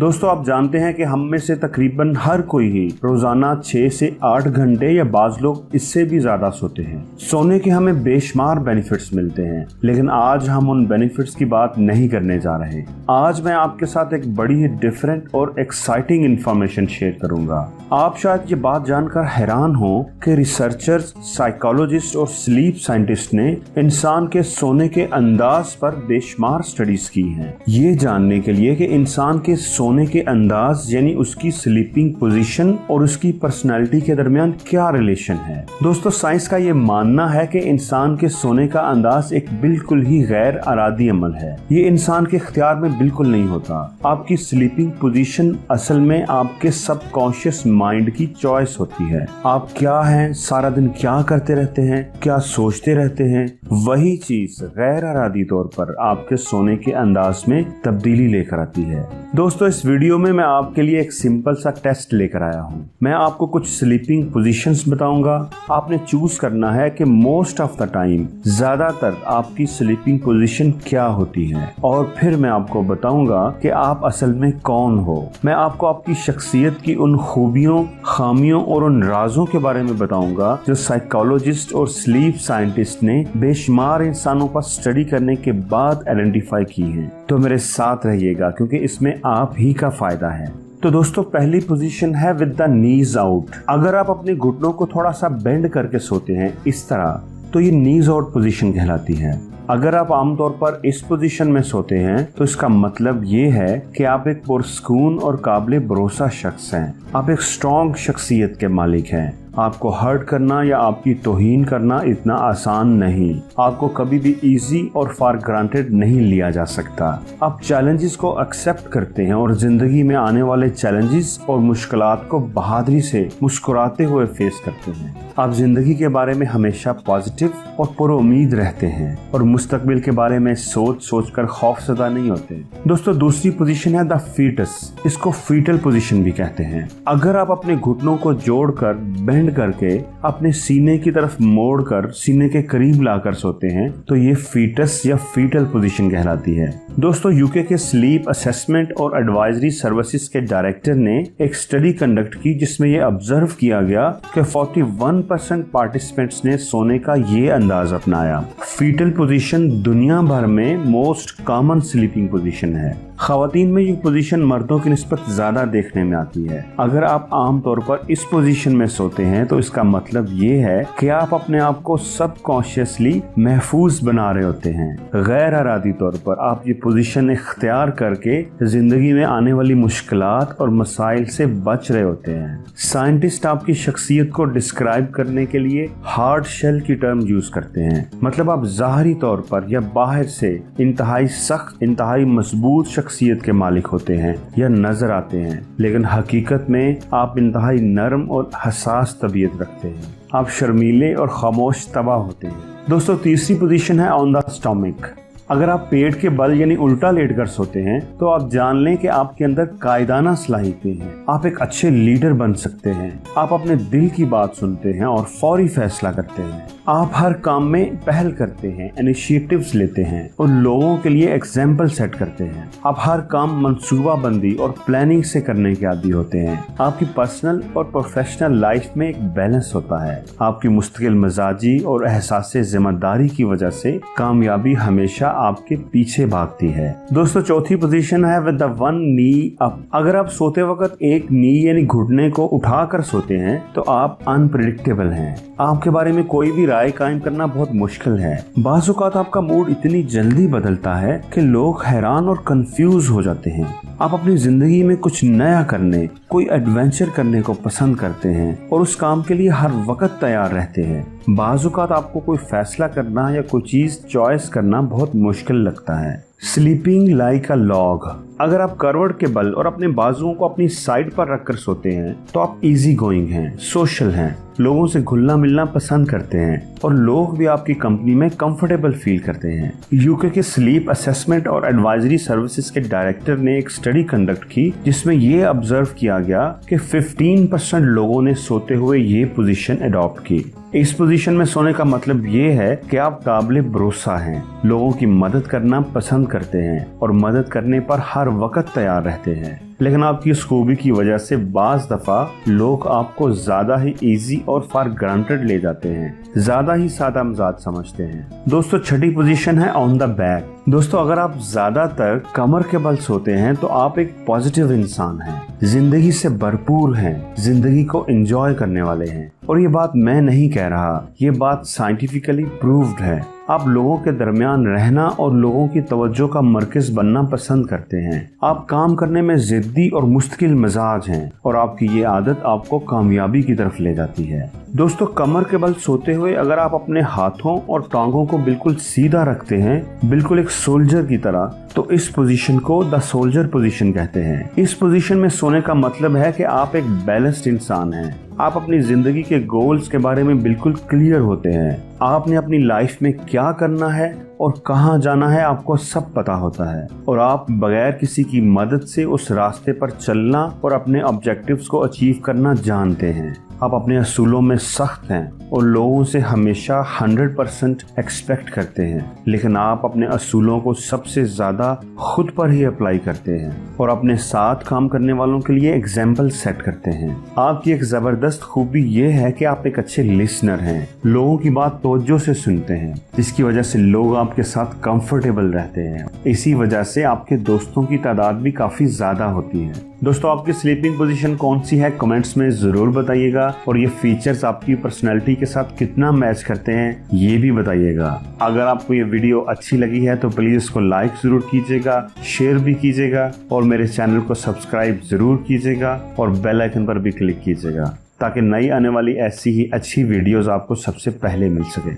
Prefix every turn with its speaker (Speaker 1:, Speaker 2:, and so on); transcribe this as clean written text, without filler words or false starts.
Speaker 1: दोस्तों आप जानते हैं कि हम में से तकरीबन हर कोई ही रोजाना 6 से 8 घंटे या बाज लोग इससे भी ज्यादा सोते हैं। सोने के हमें बेशुमार बेनिफिट्स मिलते हैं, लेकिन आज हम उन बेनिफिट्स की बात नहीं करने जा रहे। आज मैं आपके साथ एक बड़ी ही डिफरेंट और एक्साइटिंग इंफॉर्मेशन शेयर करूंगा। आप शायद ये बात जानकर हैरान हो कि रिसर्चर्स, साइकोलॉजिस्ट और स्लीप साइंटिस्ट ने इंसान के सोने के अंदाज पर बेशुमार स्टडीज की हैं, ये जानने के लिए कि इंसान के सोने के अंदाज यानी उसकी स्लीपिंग पोजीशन और उसकी पर्सनालिटी के दरमियान क्या रिलेशन है। दोस्तों साइंस का ये मानना है कि इंसान के सोने का अंदाज एक बिल्कुल ही गैर अरादी अमल है। ये इंसान के इख्तियार में बिल्कुल नहीं होता। आपकी स्लीपिंग पोजीशन असल में आपके सबकॉन्शियस माइंड की चॉइस होती है। आप क्या हैं, सारा दिन क्या करते रहते हैं, क्या सोचते रहते हैं, वही चीज गैर अरादी तौर पर आपके सोने के अंदाज में तब्दीली लेकर आती है। दोस्तों इस वीडियो में मैं आपके लिए एक सिंपल सा टेस्ट लेकर आया हूँ। मैं आपको कुछ स्लीपिंग पोजीशंस बताऊंगा। आपने चूज करना है कि मोस्ट ऑफ द टाइम ज्यादातर आपकी स्लीपिंग पोजीशन क्या होती है, और फिर मैं आपको बताऊंगा कि आप असल में कौन हो। मैं आपको आपकी शख्सियत की उन खूबियों, खामियों और उन राजों के बारे में बताऊंगा जो साइकोलॉजिस्ट और स्लीप साइंटिस्ट ने बेशुमार इंसानों पर स्टडी करने के बाद आइडेंटिफाई की हैं। तो मेरे साथ रहिएगा क्योंकि इसमें आप ही का फायदा है। तो दोस्तों पहली पोजीशन है विद द नीज आउट। अगर आप अपने घुटनों को थोड़ा सा बेंड करके सोते हैं इस तरह, तो ये नीज आउट पोजीशन कहलाती है। अगर आप आमतौर पर इस पोजीशन में सोते हैं तो इसका मतलब ये है कि आप एक पुरस्कून और काबिल भरोसा शख्स हैं। आप एक स्ट्रॉन्ग शख्सियत के मालिक हैं। आपको हर्ट करना या आपकी तौहीन करना इतना आसान नहीं। आपको कभी भी इजी और फॉर ग्रांटेड नहीं लिया जा सकता। आप चैलेंजेस को एक्सेप्ट करते हैं और जिंदगी में आने वाले चैलेंजेस और मुश्किलात को बहादुरी से मुस्कुराते हुए फेस करते हैं। आप जिंदगी के बारे में हमेशा पॉजिटिव और पुरुम्मीद रहते हैं और मुस्तकबिल के बारे में सोच कर खौफज़दा नहीं होते। दोस्तों दूसरी पोजीशन है द फीटस। इसको फीटल पोजीशन भी कहते हैं। अगर आप अपने घुटनों को जोड़कर बेंड करके अपने सीने की तरफ मोड़कर सीने के करीब लाकर सोते हैं तो ये फीटस या फीटल पोजीशन कहलाती है। दोस्तों यूके के स्लीप असेसमेंट और एडवाइजरी सर्विसेज के डायरेक्टर ने एक स्टडी कंडक्ट की जिसमें ये ऑब्जर्व किया गया कि 41% पार्टिसिपेंट्स ने सोने का ये अंदाज अपनाया। फीटल पोजीशन दुनिया भर में मोस्ट कॉमन स्लीपिंग पोजीशन है। ख़वातीन में ये पोजीशन मर्दों की निस्बत ज़्यादा देखने में आती है। अगर आप आम तौर पर इस पोजीशन में सोते हैं तो इसका मतलब ये है कि आप अपने आप को सबकॉन्शियसली महफूज बना रहे होते हैं। गैर अरादी तौर पर आप ये पोजीशन इख्तियार करके जिंदगी में आने वाली मुश्किलात और मसाइल से बच रहे होते हैं। साइंटिस्ट आपकी शख्सियत को डिस्क्राइब करने के लिए हार्ड शेल की टर्म यूज करते हैं। मतलब आप ज़ाहरी तौर पर या बाहर से इंतहाई सख्त, इंतहाई मजबूत शख्सियत के मालिक होते हैं या नजर आते हैं, लेकिन हकीकत में आप इंतहाई नरम और हसास तबीयत रखते हैं। आप शर्मीले और खामोश तबाह होते हैं। दोस्तों तीसरी पोजीशन है ऑन द स्टमक। अगर आप पेट के बल यानी उल्टा लेट कर सोते हैं तो आप जान लें कि आपके अंदर कायदाना सलाहियतें हैं। आप एक अच्छे लीडर बन सकते हैं। आप अपने दिल की बात सुनते हैं और फौरी फैसला करते हैं। आप हर काम में पहल करते हैं, इनिशिएटिव्स लेते हैं और लोगों के लिए एग्जाम्पल सेट करते हैं। आप हर काम मंसूबा बंदी और प्लानिंग से करने के आदी होते हैं। आपकी पर्सनल और प्रोफेशनल लाइफ में एक बैलेंस होता है। आपकी मुस्तकिल मिजाजी और एहसास जिम्मेदारी की वजह से कामयाबी हमेशा आपके पीछे भागती है। दोस्तों चौथी पोजीशन है with the one knee up. अगर आप सोते वक्त एक नी यानी घुटने को उठाकर सोते हैं तो आप अनप्रेडिक्टेबल हैं। आपके बारे में कोई भी राय कायम करना बहुत मुश्किल है। बाज़ औक़ात आपका मूड इतनी जल्दी बदलता है कि लोग हैरान और कंफ्यूज हो जाते हैं। आप अपनी जिंदगी में कुछ नया करने, कोई एडवेंचर करने को पसंद करते हैं और उस काम के लिए हर वक्त तैयार रहते हैं। बाज़ औक़ात आपको कोई फैसला करना या कोई चीज चॉइस करना बहुत मुश्किल लगता है। स्लीपिंग लाइक अ लॉग। अगर आप करवट के बल और अपने बाजुओं को अपनी साइड पर रखकर सोते हैं तो आप इजी गोइंग हैं, सोशल हैं, लोगों से घुलना मिलना पसंद करते हैं और लोग भी आपकी कंपनी में कंफर्टेबल फील करते हैं। यूके के स्लीप असेसमेंट और एडवाइजरी सर्विसेज के डायरेक्टर ने एक स्टडी कंडक्ट की जिसमें ये ऑब्जर्व किया गया कि 15% लोगों ने सोते हुए ये पोजीशन अडॉप्ट की। इस पोजीशन में सोने का मतलब ये है कि आप काबिल भरोसा हैं, लोगों की मदद करना पसंद करते हैं और मदद करने पर हर वक्त तैयार रहते हैं। लेकिन आपकी इस खूबी की वजह से बाज दफा लोग आपको ज्यादा ही इजी और फॉर ग्रांटेड ले जाते हैं, ज्यादा ही सादा मजाज समझते हैं। दोस्तों छठी पोजीशन है ऑन द बैक। दोस्तों अगर आप ज्यादातर कमर के बल सोते हैं तो आप एक पॉजिटिव इंसान हैं, जिंदगी से भरपूर हैं, जिंदगी को एंजॉय करने वाले हैं। और ये बात मैं नहीं कह रहा, ये बात साइंटिफिकली प्रूव्ड है। आप लोगों के दरमियान रहना और लोगों की तवज्जो का मरकज बनना पसंद करते हैं। आप काम करने में जिद्दी और मुस्तकिल मिजाज हैं और आपकी ये आदत आपको कामयाबी की तरफ ले जाती है। दोस्तों कमर के बल सोते हुए अगर आप अपने हाथों और टांगों को बिल्कुल सीधा रखते हैं, बिल्कुल एक सोल्जर की तरह, तो इस पोजीशन को द सोल्जर पोजीशन कहते हैं। इस पोजीशन में सोने का मतलब है कि आप एक बैलेंस्ड इंसान हैं। आप अपनी जिंदगी के गोल्स के बारे में बिल्कुल क्लियर होते हैं। आपने अपनी लाइफ में क्या करना है और कहाँ जाना है आपको सब पता होता है और आप बगैर किसी की मदद से उस रास्ते पर चलना और अपने ऑब्जेक्टिव्स को अचीव करना जानते हैं। आप अपने असूलों में सख्त हैं और लोगों से हमेशा 100% एक्सपेक्ट करते हैं, लेकिन आप अपने असूलों को सबसे ज्यादा खुद पर ही अप्लाई करते हैं और अपने साथ काम करने वालों के लिए एग्जाम्पल सेट करते हैं। आपकी एक जबरदस्त खूबी ये है कि आप एक अच्छे लिसनर हैं, लोगों की बात तवज्जो से सुनते हैं, जिसकी वजह से लोग आपके साथ कंफर्टेबल रहते हैं। इसी वजह से आपके दोस्तों की तादाद भी काफी ज्यादा होती है। दोस्तों आपकी स्लीपिंग पोजीशन कौन सी है कमेंट्स में जरूर बताइएगा और ये फीचर्स आपकी पर्सनैलिटी के साथ कितना मैच करते हैं ये भी बताइएगा। अगर आपको ये वीडियो अच्छी लगी है तो प्लीज इसको लाइक जरूर कीजिएगा, शेयर भी कीजिएगा और मेरे चैनल को सब्सक्राइब जरूर कीजिएगा और बेल आइकन पर भी क्लिक कीजिएगा ताकि नई आने वाली ऐसी ही अच्छी वीडियोस आपको सबसे पहले मिल सके।